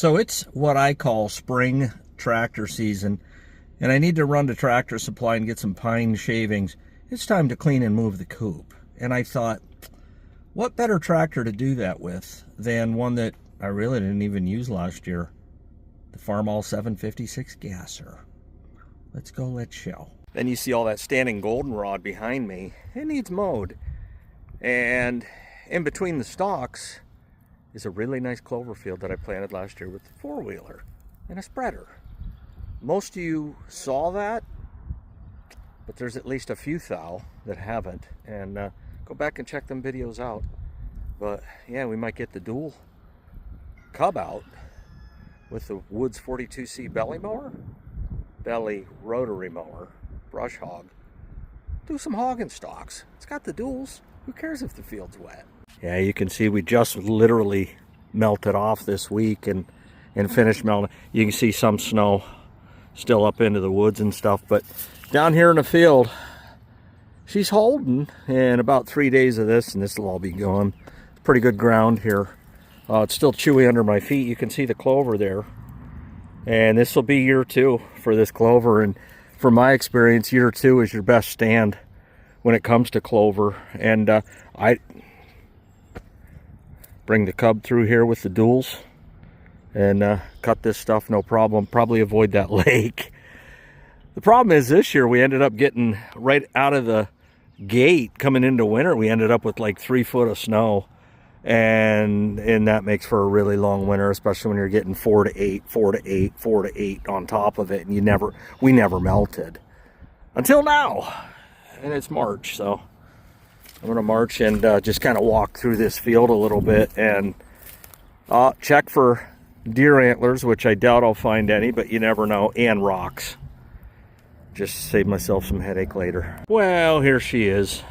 So it's what I call spring tractor season, and I need to run to Tractor Supply and get some pine shavings. It's time to clean and move the coop. And I thought, what better tractor to do that with than one that I really didn't even use last year, the Farmall 756 Gasser. Let's go, let's show. Then you see all that standing goldenrod behind me. It needs mowed. And in between the stalks is a really nice clover field that I planted last year with the four-wheeler and a spreader. Most of you saw that, but there's at least a few thou that haven't. And go back and check them videos out. But yeah, we might get the dual cub out with the Woods 42C belly rotary mower, brush hog. Do some hogging stalks. It's got the duals. Who cares if the field's wet? Yeah, you can see we just literally melted off this week and finished melting. You can see some snow still up into the woods and stuff, but down here in the field, she's holding. In about 3 days of this, and this will all be gone. It's pretty good ground here. It's still chewy under my feet. You can see the clover there. And this will be year 2 for this clover. And from my experience, year 2 is your best stand when it comes to clover. And I bring the cub through here with the duals and cut this stuff no problem. Probably avoid that lake. The problem is this year we ended up getting right out of the gate coming into winter. We ended up with like 3 foot of snow. And that makes for a really long winter, especially when you're getting 4 to 8, 4 to 8, 4 to 8 on top of it. And we never melted until now. And it's March, so I'm going to march and just kind of walk through this field a little bit and check for deer antlers, which I doubt I'll find any, but you never know, and rocks. Just save myself some headache later. Well, here she is.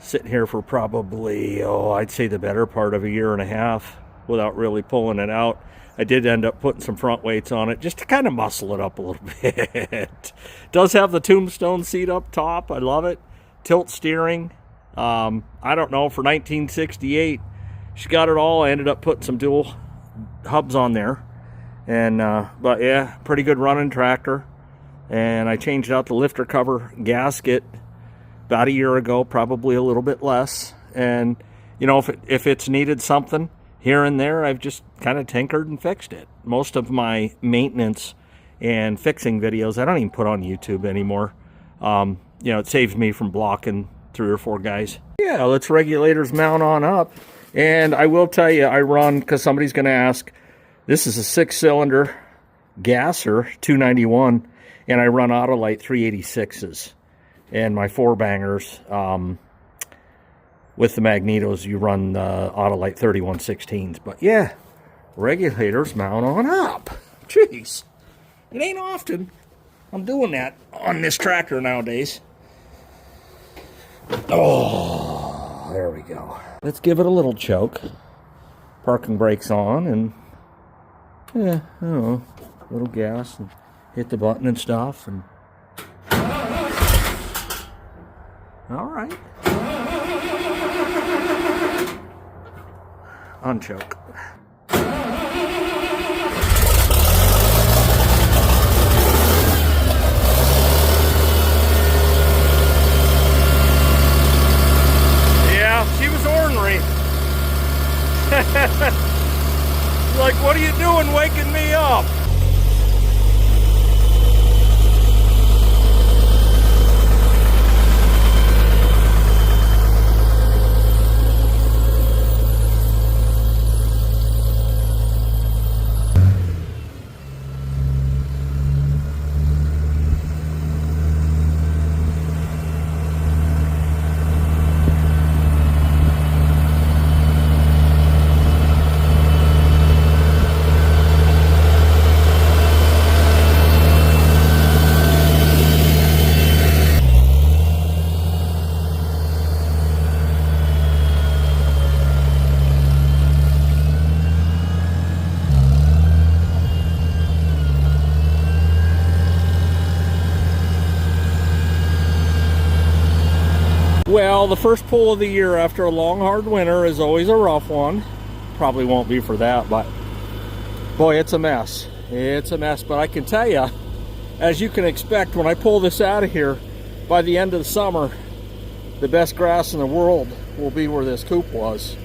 Sitting here for probably, I'd say the better part of a year and a half without really pulling it out. I did end up putting some front weights on it just to kind of muscle it up a little bit. Does have the tombstone seat up top. I love it. Tilt steering. I don't know, for 1968, she got it all. I ended up putting some dual hubs on there. And but yeah, pretty good running tractor. And I changed out the lifter cover gasket about a year ago, probably a little bit less. And you know, if it's needed something here and there, I've just kind of tinkered and fixed it. Most of my maintenance and fixing videos I don't even put on YouTube anymore. You know, it saves me from blocking 3 or 4 guys. Yeah, let's regulators mount on up. And I will tell you, I run, because somebody's going to ask, this is a 6-cylinder Gasser 291, and I run Autolite 386s. And my 4-bangers, with the magnetos, you run Autolite 3116s. But yeah, regulators mount on up. Jeez, it ain't often I'm doing that on this tractor nowadays. Oh, there we go. Let's give it a little choke. Parking brakes on, and yeah, I don't know, a little gas, and hit the button and stuff, and all right. Unchoke. Yeah, she was ornery. Like, what are you doing waking me up? Well, the first pull of the year after a long, hard winter is always a rough one. Probably won't be for that, but Boy, it's a mess. It's a mess, but I can tell you, as you can expect, when I pull this out of here, by the end of the summer, the best grass in the world will be where this coop was.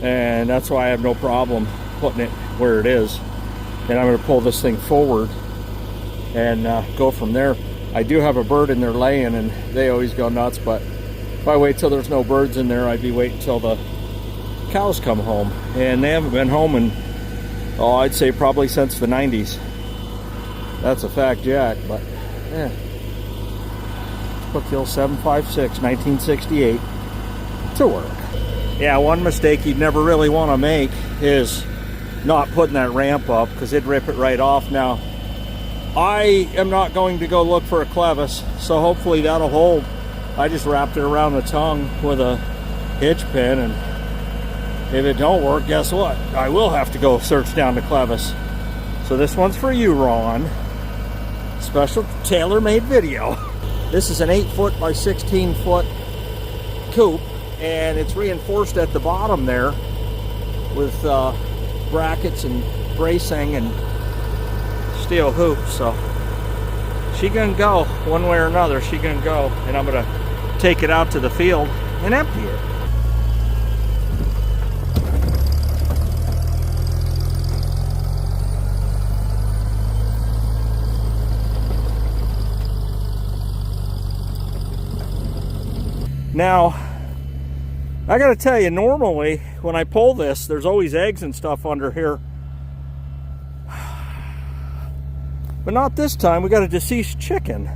And that's why I have no problem putting it where it is. And I'm going to pull this thing forward and go from there. I do have a bird in there laying, and they always go nuts, but if I wait till there's no birds in there, I'd be waiting till the cows come home. And they haven't been home in, oh, I'd say probably since the 90s. That's a fact, Jack, but yeah. Let's put the old 756 1968 to work. Yeah, one mistake you'd never really want to make is not putting that ramp up, because it'd rip it right off. Now, I am not going to go look for a clevis, so hopefully that'll hold. I just wrapped it around the tongue with a hitch pin, and if it don't work, guess what? I will have to go search down the clevis. So this one's for you, Ron. Special tailor-made video. This is an 8-foot by 16-foot coop, and it's reinforced at the bottom there with brackets and bracing and steel hoops. So she gonna go one way or another. She gonna go, and I'm gonna take it out to the field and empty it. Now, I gotta tell you, normally when I pull this, there's always eggs and stuff under here. But not this time. We got a deceased chicken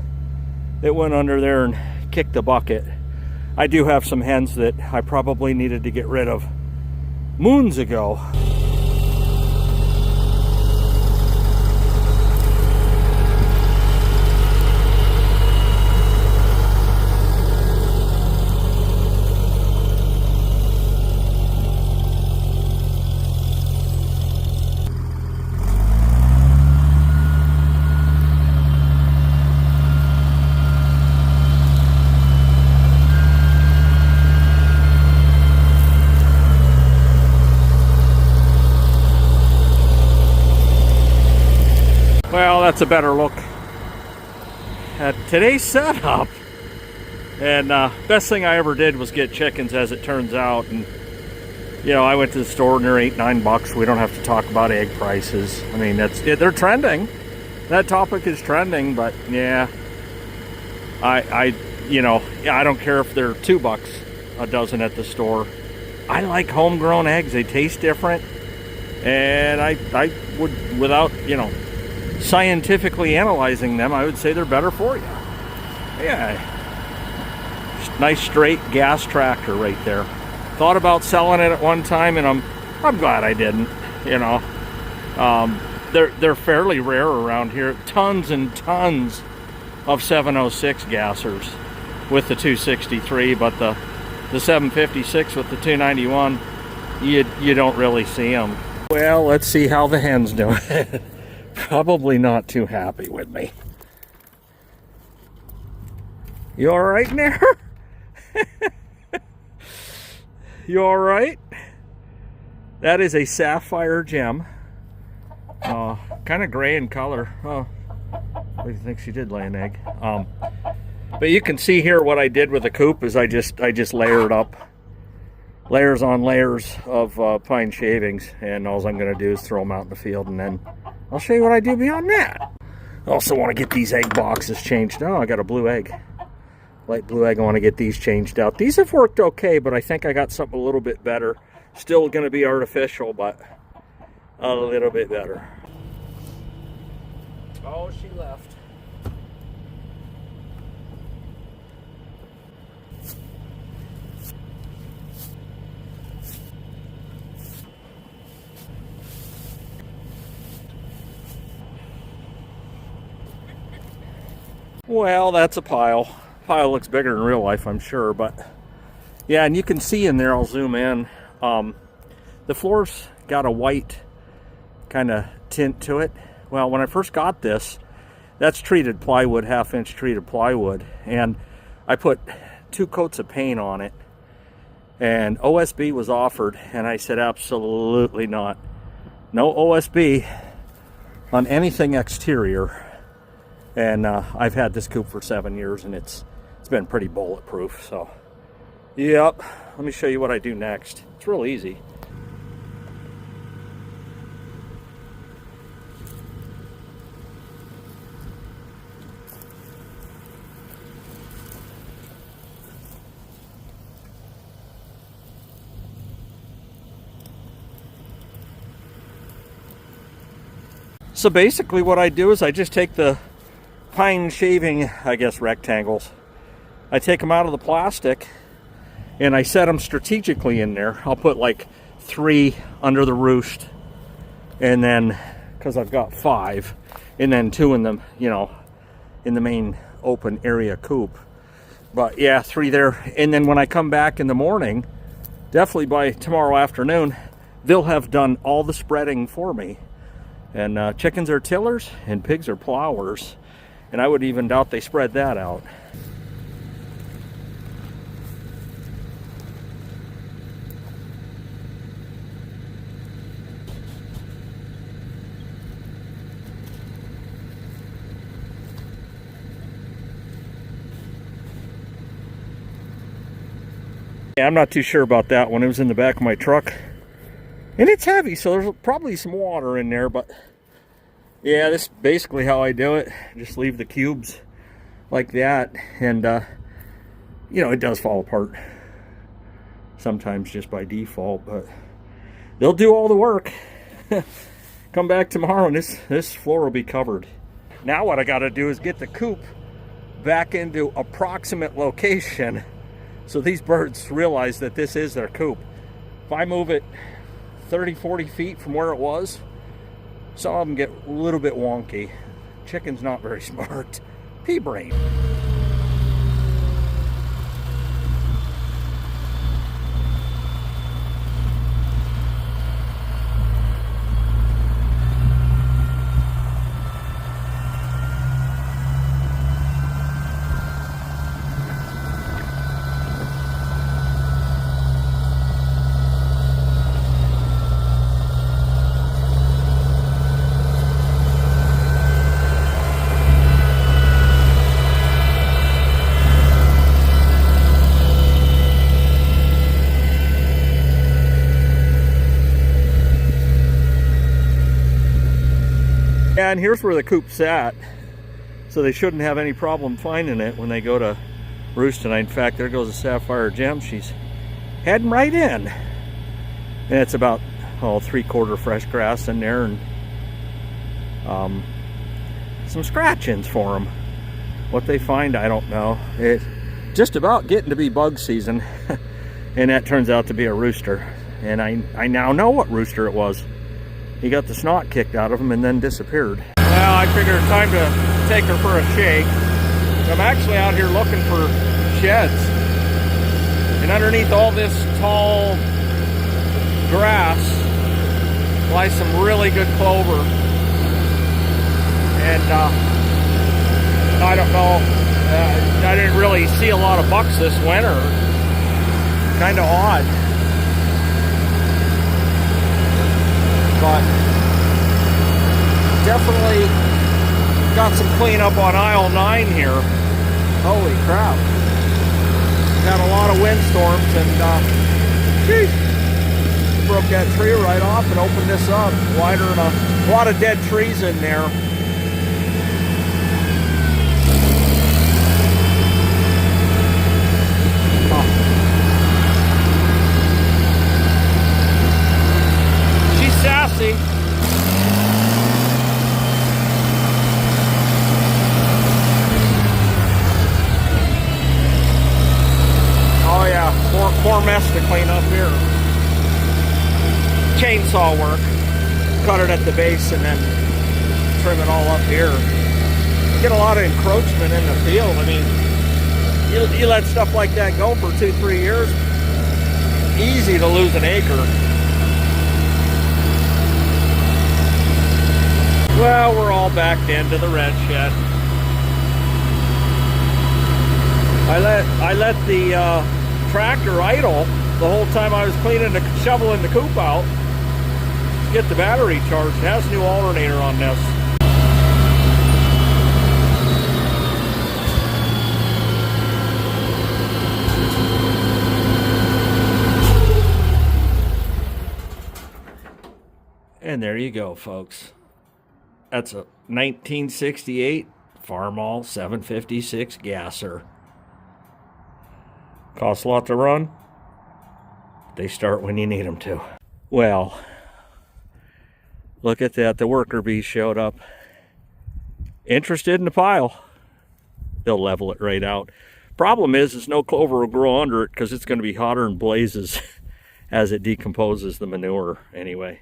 that went under there and kicked the bucket. I do have some hens that I probably needed to get rid of moons ago. Well, that's a better look at today's setup. And best thing I ever did was get chickens, as it turns out. And you know, I went to the store and they're $8-9. We don't have to talk about egg prices. I mean, they're trending. That topic is trending, but yeah, I don't care if they're $2 a dozen at the store. I like homegrown eggs. They taste different, and I would, without scientifically analyzing them, I would say they're better for you. Yeah, nice straight gas tractor right there. Thought about selling it at one time, and I'm glad I didn't. They're fairly rare around here. Tons and tons of 706 gassers with the 263, but the 756 with the 291, you don't really see them. Well, let's see how the hen's doing. Probably not too happy with me. You all right in there? You all right? That is a sapphire gem. Kind of gray in color. Oh, what do you think? She did lay an egg. But you can see here what I did with the coop is I just layered up layers on layers of pine shavings, and all I'm going to do is throw them out in the field, and then I'll show you what I do beyond that. I also want to get these egg boxes changed. Oh, I got a blue egg. Light blue egg. I want to get these changed out. These have worked okay, but I think I got something a little bit better. Still going to be artificial, but a little bit better. Oh, she left. Well, that's a pile. Pile looks bigger in real life, I'm sure, but yeah, and you can see in there, I'll zoom in, the floor's got a white kind of tint to it. Well, when I first got this, that's treated plywood, 1/2-inch treated plywood, and I put 2 coats of paint on it, and OSB was offered, and I said absolutely not. No OSB on anything exterior. And I've had this coop for 7 years, and it's been pretty bulletproof. So, yep. Let me show you what I do next. It's real easy. So basically what I do is I just take the pine shaving, I guess, rectangles. I take them out of the plastic and I set them strategically in there. I'll put like 3 under the roost, and then, because I've got 5, and then 2 in them, you know, in the main open area coop. But yeah, 3 there. And then when I come back in the morning, definitely by tomorrow afternoon, they'll have done all the spreading for me. And chickens are tillers and pigs are plowers. And I would even doubt they spread that out. Yeah, I'm not too sure about that one. It was in the back of my truck. And it's heavy, so there's probably some water in there, but yeah, this is basically how I do it. Just leave the cubes like that, and you know, it does fall apart sometimes just by default, but they'll do all the work. Come back tomorrow and this floor will be covered. Now what I got to do is get the coop back into approximate location so these birds realize that this is their coop. If I move it 30-40 feet from where it was, some of them get a little bit wonky. Chicken's not very smart. Pea brain. And here's where the coop's at, so they shouldn't have any problem finding it when they go to roost tonight. In fact, there goes a sapphire gem. She's heading right in, and it's about 3/4 fresh grass in there, and some scratchings for them. What they find, I don't know. It's just about getting to be bug season, and that turns out to be a rooster. And I now know what rooster it was. He got the snot kicked out of him and then disappeared. Well, I figured it's time to take her for a shake. I'm actually out here looking for sheds. And underneath all this tall grass lies some really good clover. And I don't know, I didn't really see a lot of bucks this winter. Kind of odd. But definitely got some cleanup on aisle 9 here. Holy crap. Had a lot of windstorms, and geez, broke that tree right off and opened this up wider, and a lot of dead trees in there. Sassy. Oh yeah, more mess to clean up here. Chainsaw work. Cut it at the base and then trim it all up here. You get a lot of encroachment in the field. I mean, you let stuff like that go for 2-3 years, easy to lose an acre. Well, we're all backed into the red shed. I let the tractor idle the whole time I was shoveling the coop out. get the battery charged. It has a new alternator on this. And there you go, folks. That's a 1968 Farmall 756 gasser. Costs a lot to run. They start when you need them to. Well, look at that. The worker bee showed up. Interested in the pile. They'll level it right out. Problem is no clover will grow under it because it's going to be hotter than blazes as it decomposes the manure anyway.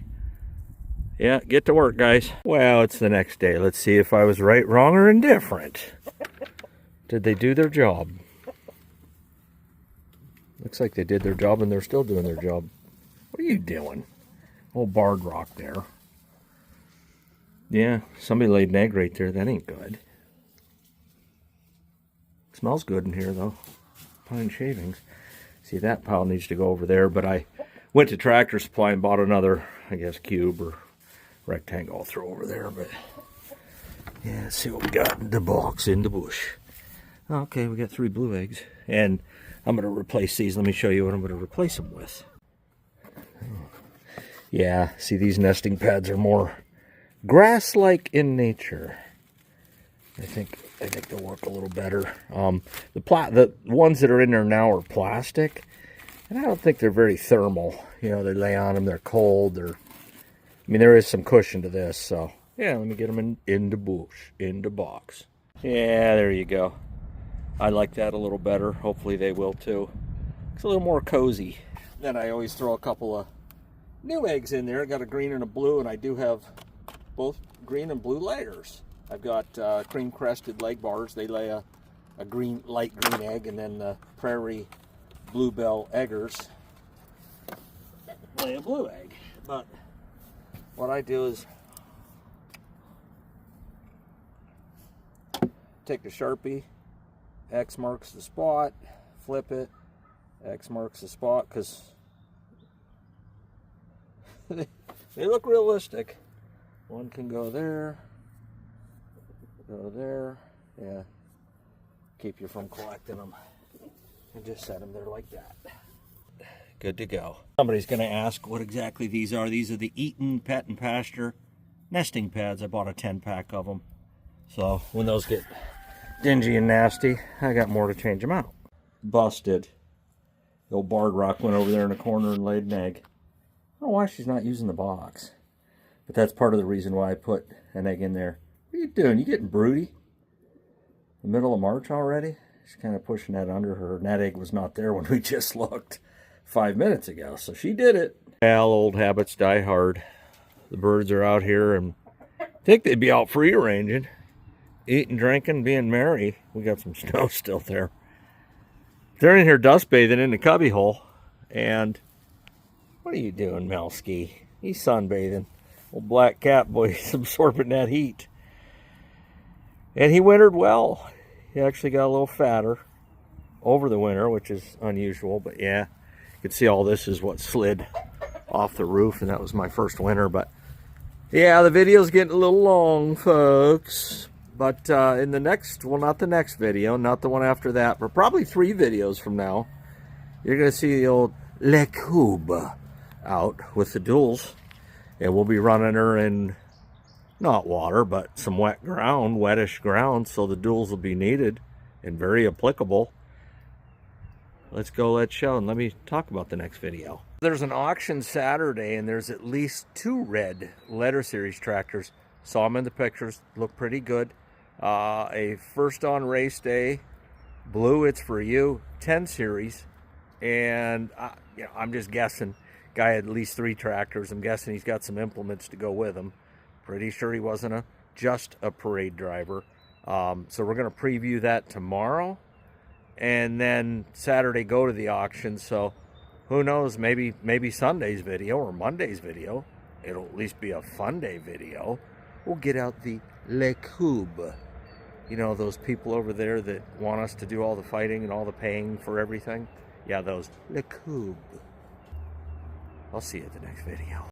Yeah, get to work, guys. Well, it's the next day. Let's see if I was right, wrong, or indifferent. Did they do their job? Looks like they did their job and they're still doing their job. What are you doing? Old barred rock there. Yeah, somebody laid an egg right there. That ain't good. Smells good in here, though. Pine shavings. See, that pile needs to go over there, but I went to Tractor Supply and bought another, I guess, cube or rectangle I'll throw over there, but yeah, let's see what we got in the box in the bush. Okay, we got 3 blue eggs, and I'm going to replace these. Let me show you what I'm going to replace them with. Yeah, see, these nesting pads are more grass-like in nature. I think they'll work a little better. The ones that are in there now are plastic, and I don't think they're very thermal. You know, they lay on them, they're cold, I mean, there is some cushion to this, so yeah, let me get them in the bush, in the box. Yeah, there you go. I like that a little better. Hopefully they will too. It's a little more cozy. Then I always throw a couple of new eggs in there. I got a green and a blue, and I do have both green and blue layers. I've got cream crested leg bars. They lay a light green egg, and then the prairie bluebell eggers lay a blue egg. But what I do is take the Sharpie, X marks the spot, flip it, X marks the spot, because they look realistic. One can go there, yeah. Keep you from collecting them. And just set them there like that. Good to go. Somebody's going to ask what exactly these are. These are the Eaton Pet and Pasture nesting pads. I bought a 10-pack of them. So when those get dingy and nasty, I got more to change them out. Busted. The old barred rock went over there in the corner and laid an egg. I don't know why she's not using the box. But that's part of the reason why I put an egg in there. What are you doing? You getting broody? The middle of March already? She's kind of pushing that under her. And that egg was not there when we just looked 5 minutes ago, so she did it. Well, old habits die hard. The birds are out here, and I think they'd be out free ranging, eating, drinking, being merry. We got some snow still there. They're in here dust bathing in the cubby hole, and what are you doing, Melsky? He's sunbathing. Old black cat boy is absorbing that heat. And he wintered well. He actually got a little fatter over the winter, which is unusual, but yeah. You can see all this is what slid off the roof, and that was my first winter. But yeah, the video's getting a little long, folks. But in the next, well, not the next video, not the one after that, but probably 3 videos from now, you're going to see the old Le Coop out with the duals. And we'll be running her in, not water, but some wet ground, wettish ground, so the duals will be needed and very applicable. Let's go, let's show, and let me talk about the next video. There's an auction Saturday, and there's at least 2 red letter series tractors. Saw them in the pictures, look pretty good. A first on race day, blue, it's for you, 10 series. And I'm just guessing, guy had at least 3 tractors. I'm guessing he's got some implements to go with him. Pretty sure he wasn't just a parade driver. So we're going to preview that tomorrow. And then Saturday go to the auction, so who knows, maybe Sunday's video or Monday's video, it'll at least be a fun day video. We'll get out the Le Coop. You know, those people over there that want us to do all the fighting and all the paying for everything? Yeah, those Le Coop. I'll see you at the next video.